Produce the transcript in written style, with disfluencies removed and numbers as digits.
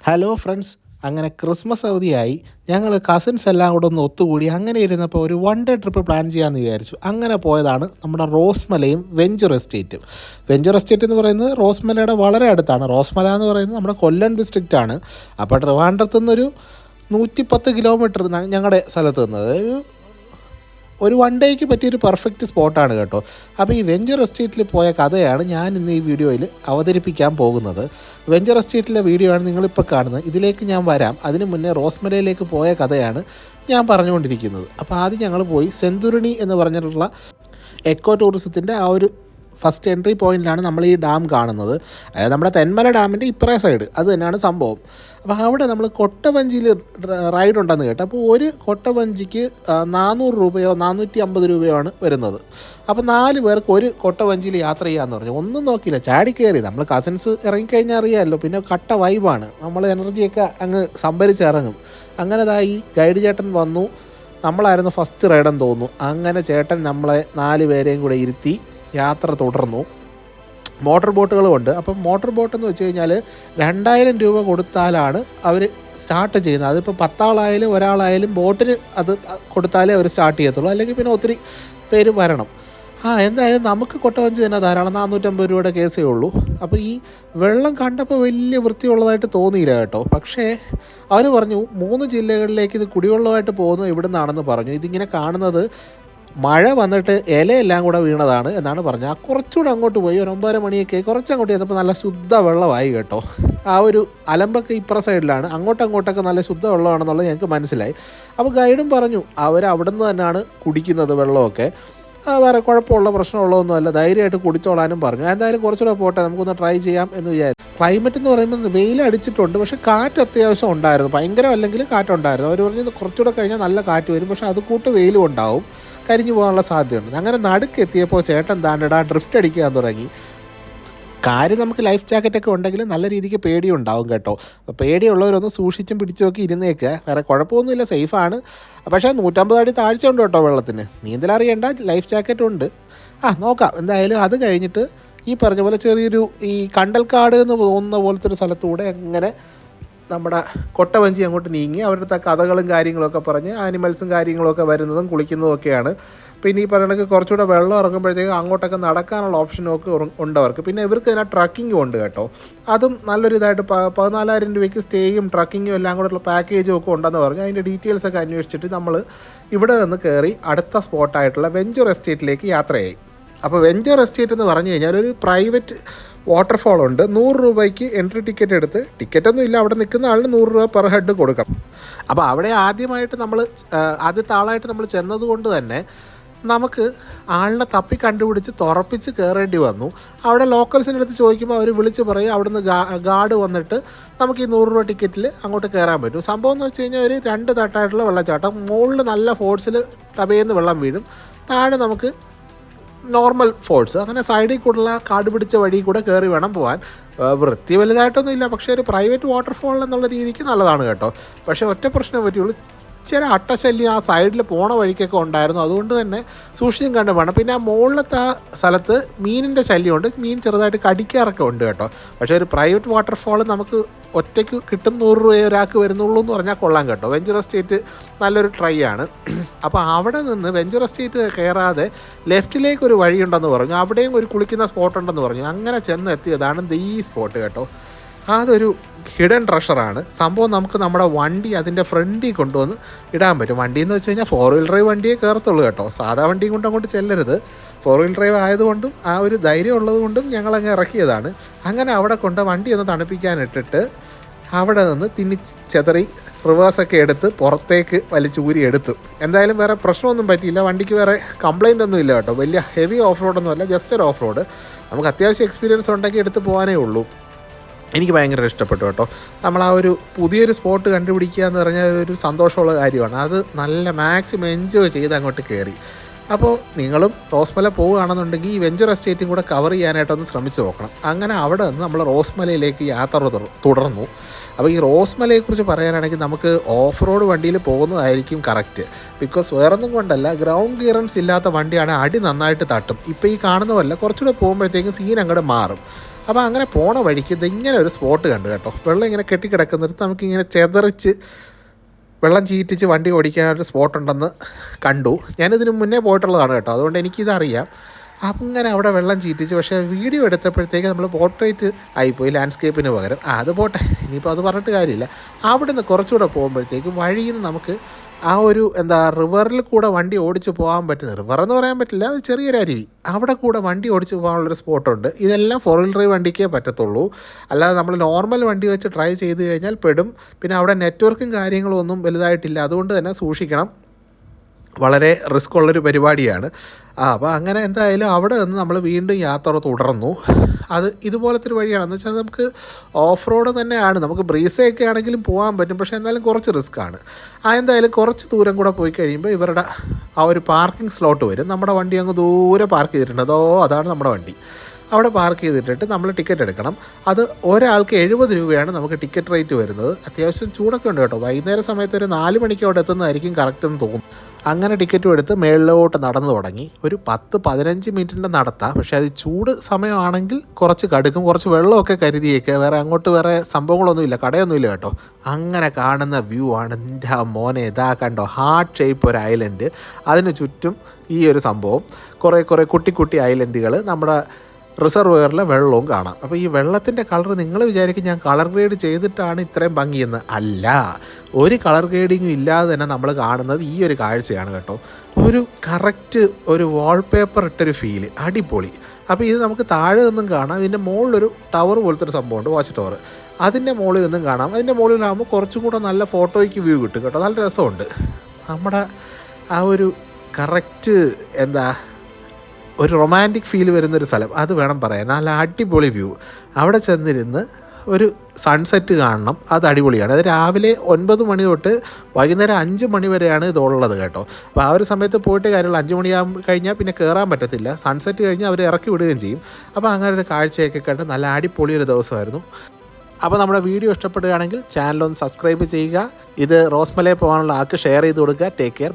Hello friends, അങ്ങനെ Christmas അവധിയായി. ഞങ്ങൾ cousins എല്ലാം കൂടെ ഒന്ന് ഒത്തുകൂടി അങ്ങനെ ഇരുന്നപ്പോൾ ഒരു വൺ ഡേ ട്രിപ്പ് പ്ലാൻ ചെയ്യാമെന്ന് വിചാരിച്ചു. അങ്ങനെ പോയതാണ് നമ്മുടെ റോസ്മലയും വെഞ്ചർ എസ്റ്റേറ്റും. വെഞ്ചർ എസ്റ്റേറ്റ് എന്ന് പറയുന്നത് റോസ്മലയുടെ വളരെ അടുത്താണ്. റോസ്മല എന്ന് പറയുന്നത് നമ്മുടെ കൊല്ലം ഡിസ്ട്രിക്റ്റാണ്. അപ്പോൾ ട്രിവാൻഡ്രത്തു നിന്നൊരു 110 കിലോമീറ്റർ ഞങ്ങളുടെ സ്ഥലത്ത് നിന്നത് ഒരു വൺ ഡേക്ക് പറ്റിയൊരു പെർഫെക്റ്റ് സ്പോട്ടാണ് കേട്ടോ. അപ്പോൾ ഈ വെഞ്ചർ എസ്റ്റേറ്റിൽ പോയ കഥയാണ് ഞാൻ ഇന്ന് ഈ വീഡിയോയിൽ അവതരിപ്പിക്കാൻ പോകുന്നത്. വെഞ്ചർ എസ്റ്റേറ്റിലെ വീഡിയോ ആണ് നിങ്ങളിപ്പോൾ കാണുന്നത്. ഇതിലേക്ക് ഞാൻ വരാം. അതിന് മുന്നേ റോസ്മലയിലേക്ക് പോയ കഥയാണ് ഞാൻ പറഞ്ഞുകൊണ്ടിരിക്കുന്നത്. അപ്പോൾ ആദ്യം ഞങ്ങൾ പോയി സെന്തുരുണി എന്ന് പറഞ്ഞിട്ടുള്ള എക്കോ ടൂറിസത്തിൻ്റെ ആ ഒരു ഫസ്റ്റ് എൻട്രി പോയിൻ്റിലാണ് നമ്മൾ ഈ ഡാം കാണുന്നത്. അതായത് നമ്മുടെ തെന്മല ഡാമിൻ്റെ ഇപ്പറേ സൈഡ് അത് തന്നെയാണ് സംഭവം. അപ്പോൾ അവിടെ നമ്മൾ കൊട്ടവഞ്ചിയിൽ റൈഡ് ഉണ്ടെന്ന് കേട്ടോ. അപ്പോൾ ഒരു കൊട്ടവഞ്ചിക്ക് 400 രൂപയോ 450 രൂപയോ ആണ് വരുന്നത്. അപ്പോൾ 4 പേർക്ക് ഒരു കൊട്ടവഞ്ചിയിൽ യാത്ര ചെയ്യാമെന്ന് പറഞ്ഞു. ഒന്നും നോക്കിയില്ല, ചാടി കയറി. നമ്മൾ കസിൻസ് ഇറങ്ങിക്കഴിഞ്ഞാൽ അറിയാമല്ലോ, പിന്നെ കട്ട വൈബാണ്. നമ്മൾ എനർജിയൊക്കെ അങ്ങ് സംഭരിച്ചിറങ്ങും. അങ്ങനെ ഈ ഗൈഡ് ചേട്ടൻ വന്നു. നമ്മളായിരുന്നു ഫസ്റ്റ് റൈഡെന്ന് തോന്നുന്നു. അങ്ങനെ ചേട്ടൻ നമ്മളെ 4 പേരെയും കൂടെ ഇരുത്തി യാത്ര തുടർന്നു. മോട്ടോർ ബോട്ടുകളുമുണ്ട്. അപ്പം മോട്ടോർ ബോട്ടെന്ന് വെച്ച് കഴിഞ്ഞാൽ 2000 രൂപ കൊടുത്താലാണ് അവർ സ്റ്റാർട്ട് ചെയ്യുന്നത്. അതിപ്പോൾ 10 ആളായാലും ഒരാളായാലും ബോട്ടിന് അത് കൊടുത്താലേ അവർ സ്റ്റാർട്ട് ചെയ്യത്തുള്ളൂ, അല്ലെങ്കിൽ പിന്നെ ഒത്തിരി പേര് വരണം. എന്തായാലും നമുക്ക് കൊട്ടവഞ്ചി തന്നെ ധാരാളം. 450 രൂപയുടെ കേസേ ഉള്ളൂ. അപ്പോൾ ഈ വെള്ളം കണ്ടപ്പോൾ വലിയ വൃത്തിയുള്ളതായിട്ട് തോന്നിയില്ല കേട്ടോ. പക്ഷേ അവർ പറഞ്ഞു 3 ജില്ലകളിലേക്ക് ഇത് കുടിവെള്ളമായിട്ട് പോകുന്നത് ഇവിടെ നിന്നാണെന്ന് പറഞ്ഞു. ഇതിങ്ങനെ കാണുന്നത് മഴ വന്നിട്ട് ഇലയെല്ലാം കൂടെ വീണതാണ് എന്നാണ് പറഞ്ഞത്. കുറച്ചുകൂടെ അങ്ങോട്ട് പോയി ഒരു 9:30 മണിയൊക്കെ കുറച്ചങ്ങോട്ട് ചെന്നപ്പോൾ നല്ല ശുദ്ധ വെള്ളമായി കേട്ടോ. ആ ഒരു അലമ്പൊക്കെ ഇപ്പുറ സൈഡിലാണ്. അങ്ങോട്ടൊക്കെ നല്ല ശുദ്ധ വെള്ളമാണെന്നുള്ളത് ഞങ്ങൾക്ക് മനസ്സിലായി. അപ്പോൾ ഗൈഡും പറഞ്ഞു അവിടെ നിന്ന് തന്നെയാണ് കുടിക്കുന്നത് വെള്ളമൊക്കെ. വേറെ കുഴപ്പമുള്ള പ്രശ്നമുള്ളതൊന്നുമല്ല, ധൈര്യമായിട്ട് കുടിച്ചോളാനും പറഞ്ഞു. എന്തായാലും കുറച്ചുകൂടെ പോട്ടെ, നമുക്കൊന്ന് ട്രൈ ചെയ്യാം എന്ന് വിചാരിച്ചു. ക്ലൈമറ്റ് എന്ന് പറയുമ്പോൾ വെയിലടിച്ചിട്ടുണ്ട്, പക്ഷേ കാറ്റ് അത്യാവശ്യം ഉണ്ടായിരുന്നു. ഭയങ്കരം അല്ലെങ്കിൽ കാറ്റുണ്ടായിരുന്നു. അവർ പറഞ്ഞത് കുറച്ചുകൂടെ കഴിഞ്ഞാൽ നല്ല കാറ്റ് വരും, പക്ഷേ അത് കൂട്ട് വെയിലും ഉണ്ടാവും, കരിഞ്ഞു പോകാനുള്ള സാധ്യതയുണ്ട്. അങ്ങനെ നടുക്കെത്തിയപ്പോൾ ചേട്ടൻ താണ്ടിടാ ഡ്രിഫ്റ്റ് അടിക്കാൻ തുടങ്ങി. കാര്യം നമുക്ക് ലൈഫ് ജാക്കറ്റൊക്കെ ഉണ്ടെങ്കിൽ നല്ല രീതിക്ക് പേടിയുണ്ടാവും കേട്ടോ. പേടിയുള്ളവരൊന്ന് സൂക്ഷിച്ചും പിടിച്ചുമൊക്കെ ഇരുന്നേക്കുക. വേറെ കുഴപ്പമൊന്നുമില്ല, സേഫാണ്. പക്ഷേ 150 അടി താഴ്ച ഉണ്ട് കേട്ടോ വെള്ളത്തിന്. നീന്തലറിയേണ്ട, ലൈഫ് ജാക്കറ്റ് ഉണ്ട്. നോക്കാം. എന്തായാലും അത് കഴിഞ്ഞിട്ട് ഈ പറഞ്ഞ പോലെ ചെറിയൊരു ഈ കണ്ടൽക്കാട് എന്ന് തോന്നുന്ന പോലത്തെ ഒരു സ്ഥലത്തൂടെ അങ്ങനെ നമ്മുടെ കൊട്ടവഞ്ചി അങ്ങോട്ട് നീങ്ങി. അവരുടെ കഥകളും കാര്യങ്ങളൊക്കെ പറഞ്ഞ് ആനിമൽസും കാര്യങ്ങളൊക്കെ വരുന്നതും കുളിക്കുന്നതും ഒക്കെയാണ്. പിന്നെ ഈ പറയണക്ക് കുറച്ചുകൂടെ വെള്ളം ഇറങ്ങുമ്പോഴത്തേക്ക് അങ്ങോട്ടൊക്കെ നടക്കാനുള്ള ഓപ്ഷനൊക്കെ ഉണ്ട് അവർക്ക്. പിന്നെ ഇവർക്ക് തന്നെ ട്രക്കിങ്ങും ഉണ്ട് കേട്ടോ. അതും നല്ലൊരു ഇതായിട്ട് 14,000 രൂപയ്ക്ക് സ്റ്റേയും ട്രക്കിങ്ങും എല്ലാം കൂടെയുള്ള പാക്കേജും ഒക്കെ ഉണ്ടെന്ന് പറഞ്ഞു. അതിൻ്റെ ഡീറ്റെയിൽസൊക്കെ അന്വേഷിച്ചിട്ട് നമ്മൾ ഇവിടെ നിന്ന് കയറി അടുത്ത സ്പോട്ടായിട്ടുള്ള വെഞ്ചർ എസ്റ്റേറ്റിലേക്ക് യാത്രയായി. അപ്പോൾ വെഞ്ചർ എസ്റ്റേറ്റ് എന്ന് പറഞ്ഞു കഴിഞ്ഞാൽ ഒരു പ്രൈവറ്റ് വാട്ടർഫോൾ ഉണ്ട്. 100 രൂപയ്ക്ക് എൻട്രി ടിക്കറ്റ് എടുത്ത്, ടിക്കറ്റൊന്നും ഇല്ല, അവിടെ നിൽക്കുന്ന ആളിന് 100 രൂപ പെർ ഹെഡ് കൊടുക്കണം. അപ്പോൾ അവിടെ ആദ്യമായിട്ട് ആദ്യത്തെ ആളായിട്ട് നമ്മൾ ചെന്നതുകൊണ്ട് തന്നെ നമുക്ക് ആളിനെ തപ്പി കണ്ടുപിടിച്ച് തുറപ്പിച്ച് കയറേണ്ടി വന്നു. അവിടെ ലോക്കൽസിൻ്റെ അടുത്ത് ചോദിക്കുമ്പോൾ അവർ വിളിച്ച് പറയും അവിടുന്ന് ഗാർഡ് വന്നിട്ട് നമുക്ക് ഈ 100 രൂപ ടിക്കറ്റിൽ അങ്ങോട്ട് കയറാൻ പറ്റും. സംഭവം എന്ന് വെച്ച് കഴിഞ്ഞാൽ ഒരു 2 തട്ടായിട്ടുള്ള വെള്ളച്ചാട്ടം. മുകളിൽ നല്ല ഫോഴ്സിൽ ടബേന്ന് വെള്ളം വീഴും, താഴെ നമുക്ക് നോർമൽ ഫോഴ്സ്. അങ്ങനെ സൈഡിൽ കൂടെയുള്ള കാട് പിടിച്ച വഴി കൂടെ കയറി വേണം പോകാൻ. വൃത്തി വലുതായിട്ടൊന്നും ഇല്ല, പക്ഷേ ഒരു പ്രൈവറ്റ് വാട്ടർഫോൾ എന്നുള്ള രീതിക്ക് നല്ലതാണ് കേട്ടോ. പക്ഷേ ഒറ്റ പ്രശ്നം പറ്റിയുള്ളൂ, ചില അട്ടശല്യം ആ സൈഡിൽ പോണ വഴിക്കൊക്കെ ഉണ്ടായിരുന്നു. അതുകൊണ്ട് തന്നെ സൂക്ഷിച്ചും കണ്ടു വേണം. പിന്നെ ആ മുകളിലത്തെ ആ സ്ഥലത്ത് മീനിൻ്റെ ശല്യമുണ്ട്, മീൻ ചെറുതായിട്ട് കടിക്കാറൊക്കെ ഉണ്ട് കേട്ടോ. പക്ഷേ ഒരു പ്രൈവറ്റ് വാട്ടർഫോൾ നമുക്ക് ഒറ്റയ്ക്ക് കിട്ടും. 100 രൂപയെ ഒരാൾക്ക് വരുന്നുള്ളൂ എന്ന് പറഞ്ഞാൽ കൊള്ളാം കേട്ടോ. വെഞ്ചർ എസ്റ്റേറ്റ് നല്ലൊരു ട്രൈ ആണ്. അപ്പോൾ അവിടെ നിന്ന് വെഞ്ചർ എസ്റ്റേറ്റ് കയറാതെ ലെഫ്റ്റിലേക്ക് ഒരു വഴിയുണ്ടെന്ന് പറഞ്ഞു. അവിടെയും ഒരു കുളിക്കുന്ന സ്പോട്ടുണ്ടെന്ന് പറഞ്ഞു. അങ്ങനെ ചെന്ന് എത്തിയതാണ് ഈ സ്പോട്ട് കേട്ടോ. അതൊരു ഹിഡൻ ട്രഷറാണ് സംഭവം. നമുക്ക് നമ്മുടെ വണ്ടി അതിൻ്റെ ഫ്രണ്ടിൽ കൊണ്ടുവന്ന് ഇടാൻ പറ്റും. വണ്ടി എന്ന് വെച്ച് കഴിഞ്ഞാൽ 4 വീൽ ഡ്രൈവ് വണ്ടിയെ കയറത്തുള്ളൂ കേട്ടോ. സാധാ വണ്ടിയും കൊണ്ട് അങ്ങോട്ട് ചെല്ലരുത്. 4 വീൽ ഡ്രൈവ് ആയതുകൊണ്ടും ആ ഒരു ധൈര്യം ഉള്ളതുകൊണ്ടും ഞങ്ങളങ്ങ് ഇറക്കിയതാണ്. അങ്ങനെ അവിടെ കൊണ്ട് വണ്ടി ഒന്ന് തണുപ്പിക്കാനിട്ടിട്ട് അവിടെ നിന്ന് ചെതറി റിവേഴ്സൊക്കെ എടുത്ത് പുറത്തേക്ക് വലിച്ചൂരി എടുത്തു. എന്തായാലും വേറെ പ്രശ്നമൊന്നും പറ്റിയില്ല. വണ്ടിക്ക് വേറെ കംപ്ലൈൻ്റ് ഒന്നും ഇല്ല കേട്ടോ. വലിയ ഹെവി ഓഫ് റോഡൊന്നും അല്ല, ജസ്റ്റ് ഒരു ഓഫ് റോഡ്. നമുക്ക് അത്യാവശ്യം എക്സ്പീരിയൻസ് ഉണ്ടെങ്കിൽ എടുത്ത് പോകാനേ ഉള്ളൂ. എനിക്ക് ഭയങ്കര ഇഷ്ടപ്പെട്ടു കേട്ടോ. നമ്മൾ ആ ഒരു പുതിയൊരു സ്പോട്ട് കണ്ടുപിടിക്കുക എന്ന് പറഞ്ഞാൽ ഒരു സന്തോഷമുള്ള കാര്യമാണ്. അത് നല്ല മാക്സിമം എൻജോയ് ചെയ്ത് അങ്ങോട്ട് കയറി. അപ്പോൾ നിങ്ങളും റോസ്മല പോവുകയാണെന്നുണ്ടെങ്കിൽ ഈ വെഞ്ചർ എസ്റ്റേറ്റും കൂടെ കവർ ചെയ്യാനായിട്ടൊന്ന് ശ്രമിച്ച് നോക്കണം. അങ്ങനെ അവിടെ നിന്ന് നമ്മൾ റോസ്മലയിലേക്ക് യാത്ര തുടർന്നു. അപ്പോൾ ഈ റോസ്മലയെക്കുറിച്ച് പറയാനാണെങ്കിൽ നമുക്ക് ഓഫ് റോഡ് വണ്ടിയിൽ പോകുന്നതായിരിക്കും കറക്റ്റ്. ബിക്കോസ് വേറൊന്നും കൊണ്ടല്ല, ഗ്രൗണ്ട് ക്ലിയറൻസ് ഇല്ലാത്ത വണ്ടിയാണ്, അടി നന്നായിട്ട് തട്ടും. ഇപ്പോൾ ഈ കാണുന്ന പോലെ കുറച്ചുകൂടെ പോകുമ്പോഴത്തേക്കും സീൻ അങ്ങോട്ട് മാറും. അപ്പോൾ അങ്ങനെ പോണ വഴിക്ക് ഇതിങ്ങനെ ഒരു സ്പോട്ട് കണ്ടു കേട്ടോ. വെള്ളം ഇങ്ങനെ കെട്ടിക്കിടക്കുന്നിടത്ത് നമുക്കിങ്ങനെ ചെതറിച്ച് വെള്ളം ചീറ്റിച്ച് വണ്ടി ഓടിക്കാനൊരു സ്പോട്ടുണ്ടെന്ന് കണ്ടു. ഞാനിതിന് മുന്നേ പോയിട്ടുള്ളതാണ് കേട്ടോ, അതുകൊണ്ട് എനിക്കിതറിയാം. അങ്ങനെ അവിടെ വെള്ളം ചീറ്റിച്ച്, പക്ഷേ വീഡിയോ എടുത്തപ്പോഴത്തേക്ക് നമ്മൾ പോർട്രേറ്റ് ആയിപ്പോയി ലാൻഡ്സ്കേപ്പിന് പകരം. അത് പോട്ടെ, ഇനിയിപ്പോൾ അത് പറഞ്ഞിട്ട് കാര്യമില്ല. അവിടെ നിന്ന് കുറച്ചുകൂടെ പോകുമ്പോഴത്തേക്ക് വഴിയിൽ നിന്ന് നമുക്ക് ആ ഒരു റിവറിൽ കൂടെ വണ്ടി ഓടിച്ച് പോകാൻ പറ്റുന്ന, റിവറെന്ന് പറയാൻ പറ്റില്ല, ഒരു ചെറിയൊരു അരുവി, അവിടെ കൂടെ വണ്ടി ഓടിച്ച് പോകാനുള്ളൊരു സ്പോട്ടുണ്ട്. ഇതെല്ലാം 4-wheel drive വണ്ടിക്കേ പറ്റത്തുള്ളൂ, അല്ലാതെ നമ്മൾ നോർമൽ വണ്ടി വെച്ച് ട്രൈ ചെയ്ത് കഴിഞ്ഞാൽ പെടും. പിന്നെ അവിടെ നെറ്റ്വർക്കും കാര്യങ്ങളും ഒന്നും വലുതായിട്ടില്ല, അതുകൊണ്ട് തന്നെ സൂക്ഷിക്കണം. വളരെ റിസ്ക് ഉള്ളൊരു പരിപാടിയാണ്. അപ്പോൾ അങ്ങനെ എന്തായാലും അവിടെ നിന്ന് നമ്മൾ വീണ്ടും യാത്ര തുടർന്നു. അത് ഇതുപോലത്തെ ഒരു വഴിയാണെന്ന് വെച്ചാൽ നമുക്ക് ഓഫ് റോഡ് തന്നെയാണ്, നമുക്ക് ബ്രീസയൊക്കെ ആണെങ്കിലും പോകാൻ പറ്റും, പക്ഷേ എന്നാലും കുറച്ച് റിസ്ക്കാണ്. എന്തായാലും കുറച്ച് ദൂരം കൂടെ പോയി കഴിയുമ്പോൾ ഇവരുടെ ആ ഒരു പാർക്കിംഗ് സ്ലോട്ട് വരും. നമ്മുടെ വണ്ടി അങ്ങ് ദൂരെ പാർക്ക് ചെയ്തിട്ടുണ്ട്, അതാണ് നമ്മുടെ വണ്ടി. അവിടെ പാർക്ക് ചെയ്തിട്ടിട്ട് നമ്മൾ ടിക്കറ്റ് എടുക്കണം. അത് ഒരാൾക്ക് 70 രൂപയാണ് നമുക്ക് ടിക്കറ്റ് റേറ്റ് വരുന്നത്. അത്യാവശ്യം ചൂടൊക്കെ ഉണ്ട് കേട്ടോ. വൈകുന്നേരം സമയത്ത് ഒരു 4 മണിക്ക് അവിടെ എത്തുന്നതായിരിക്കും കറക്റ്റ് എന്ന് തോന്നും. അങ്ങനെ ടിക്കറ്റും എടുത്ത് മേളിലോട്ട് നടന്നു തുടങ്ങി. ഒരു 10-15 മിനിറ്റിൻ്റെ നടത്താം. പക്ഷേ അത് ചൂട് സമയമാണെങ്കിൽ കുറച്ച് കടുക്കും, കുറച്ച് വെള്ളമൊക്കെ കരുതിയേക്കുക. വേറെ അങ്ങോട്ട് വേറെ സംഭവങ്ങളൊന്നുമില്ല, കടയൊന്നുമില്ല കേട്ടോ. അങ്ങനെ കാണുന്ന വ്യൂ ആണ് എൻ്റെ മോനെ. ഇതാ കണ്ടോ, ഹാർട്ട് ഷേപ്പ് ഒരു ഐലൻഡ്, അതിന് ചുറ്റും ഈ ഒരു സംഭവം, കുറേ കുട്ടി ഐലൻഡുകൾ, നമ്മുടെ റിസർവെയറിലെ വെള്ളവും കാണാം. അപ്പോൾ ഈ വെള്ളത്തിൻ്റെ കളർ നിങ്ങൾ വിചാരിക്കും ഞാൻ കളർ ഗ്രേഡ് ചെയ്തിട്ടാണ് ഇത്രയും ഭംഗിയെന്ന്. അല്ല, ഒരു കളർ ഗ്രേഡിങ്ങും ഇല്ലാതെ തന്നെ നമ്മൾ കാണുന്നത് ഈ ഒരു കാഴ്ചയാണ് കേട്ടോ. ഒരു കറക്റ്റ് ഒരു വാൾപേപ്പർ ഇട്ടൊരു ഫീല്, അടിപൊളി. അപ്പോൾ ഇത് നമുക്ക് താഴെ നിന്നും കാണാം. ഇതിൻ്റെ മുകളിലൊരു ടവർ പോലത്തെ ഒരു സംഭവമുണ്ട്, വാച്ച് ടവർ. അതിൻ്റെ മുകളിൽ നിന്നും കാണാം. അതിൻ്റെ മുകളിലാകുമ്പോൾ കുറച്ചും കൂടെ നല്ല ഫോട്ടോയ്ക്ക് വ്യൂ കിട്ടും കേട്ടോ, നല്ല രസമുണ്ട്. നമ്മുടെ ആ ഒരു കറക്റ്റ് ഒരു റൊമാൻറ്റിക് ഫീൽ വരുന്നൊരു സ്ഥലം, അത് വേണം പറയാൻ. നല്ല അടിപൊളി വ്യൂ. അവിടെ ചെന്നിരുന്ന് ഒരു സൺസെറ്റ് കാണണം, അത് അടിപൊളിയാണ്. അത് രാവിലെ 9 മണി തൊട്ട് വൈകുന്നേരം 5 മണി വരെയാണ് ഇതുള്ളത് കേട്ടോ. അപ്പോൾ ആ ഒരു സമയത്ത് പോയിട്ട് കാര്യമുള്ളൂ. 5 മണിയാകുമ്പോൾ കഴിഞ്ഞാൽ പിന്നെ കയറാൻ പറ്റത്തില്ല. സൺസെറ്റ് കഴിഞ്ഞാൽ അവർ ഇറക്കി വിടുകയും ചെയ്യും. അപ്പോൾ അങ്ങനെ ഒരു കാഴ്ചയൊക്കെ കണ്ട് നല്ല അടിപൊളി ഒരു ദിവസമായിരുന്നു. അപ്പോൾ നമ്മുടെ വീഡിയോ ഇഷ്ടപ്പെടുകയാണെങ്കിൽ ചാനലൊന്ന് സബ്സ്ക്രൈബ് ചെയ്യുക. ഇത് റോസ്മലയിൽ പോകാനുള്ള ആൾക്ക് ഷെയർ ചെയ്ത് കൊടുക്കുക. Take care.